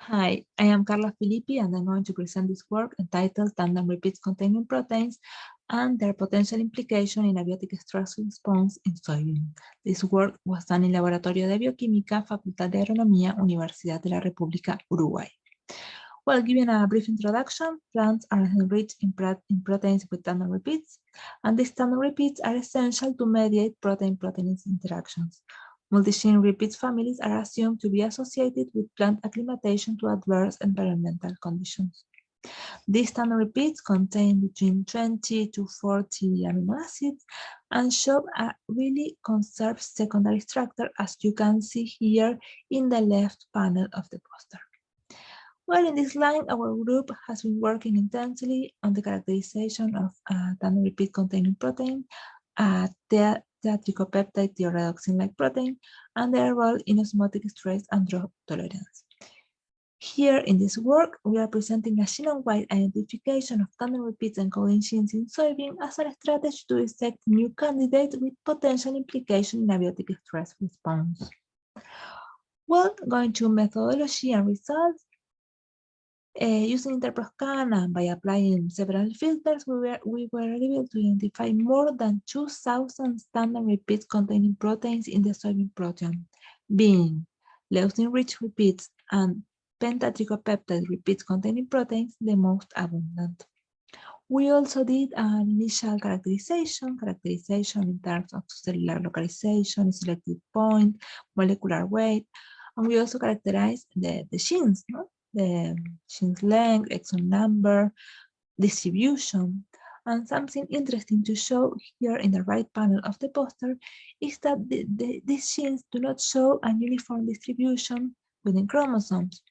Hi, I am Carla Filippi, and I'm going to present this work entitled Tandem Repeats Containing Proteins and Their Potential Implication in Abiotic Stress Response in Soybean. This work was done in Laboratorio de Bioquímica, Facultad de Agronomía, Universidad de la República, Uruguay. Well, given a brief introduction, plants are enriched in proteins with tandem repeats, and these tandem repeats are essential to mediate protein-protein interactions. Multi-gene repeats families are assumed to be associated with plant acclimatization to adverse environmental conditions. These tandem repeats contain between 20 to 40 amino acids and show a really conserved secondary structure, as you can see here in the left panel of the poster. Well, in this line, our group has been working intensely on the characterization of tandem repeat containing protein, teatricopeptide thioredoxin-like protein, and their role in osmotic stress and drought tolerance. Here in this work, we are presenting a genome-wide identification of tandem repeats encoding genes in soybean as a strategy to dissect new candidates with potential implication in abiotic stress response. Well, going to methodology and results, using InterProScan and by applying several filters, we were able to identify more than 2,000 tandem repeats containing proteins in the soybean proteome, being leucine-rich repeats and pentatricopeptide repeats containing proteins the most abundant. We also did an initial characterization in terms of cellular localization, selected point, molecular weight, and we also characterized the genes, no? The gene's length, exon number, distribution. And something interesting to show here in the right panel of the poster is that these genes do not show a uniform distribution within chromosomes.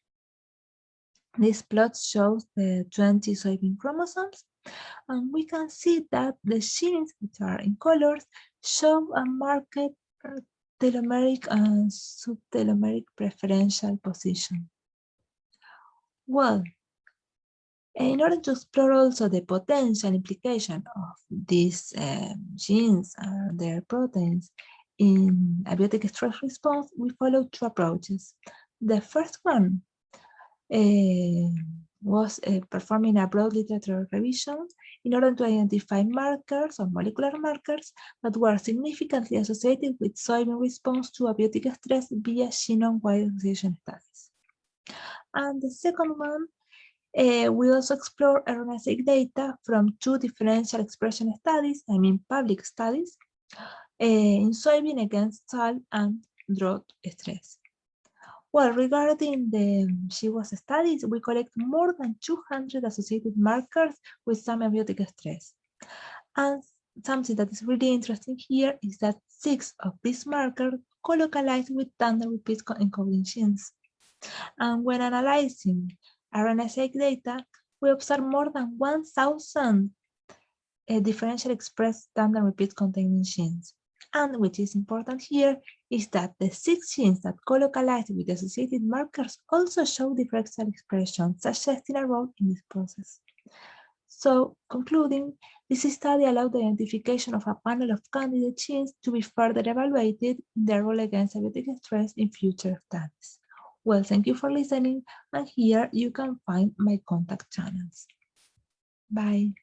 This plot shows the 20 soybean chromosomes, and we can see that the genes, which are in colors, show a marked telomeric and subtelomeric preferential position. Well, in order to explore also the potential implication of these genes and their proteins in abiotic stress response, we follow two approaches. The first one was performing a broad literature revision in order to identify markers or molecular markers that were significantly associated with soybean response to abiotic stress via genome-wide association studies. And the second one, we also explore RNA-seq data from two differential expression studies, public studies, in soybean against salt and drought stress. Well, regarding the GWAS studies, we collect more than 200 associated markers with some abiotic stress. And something that is really interesting here is that 6 of these markers co-localize with tandem repeats encoding genes. And when analyzing RNA-seq data, we observe more than 1,000 differential expressed tandem repeats containing genes. And which is important here is that the 6 genes that co-localize with associated markers also show differential expression, suggesting a role in this process. So, concluding, this study allowed the identification of a panel of candidate genes to be further evaluated in their role against abiotic stress in future studies. Well, thank you for listening, and here you can find my contact channels. Bye.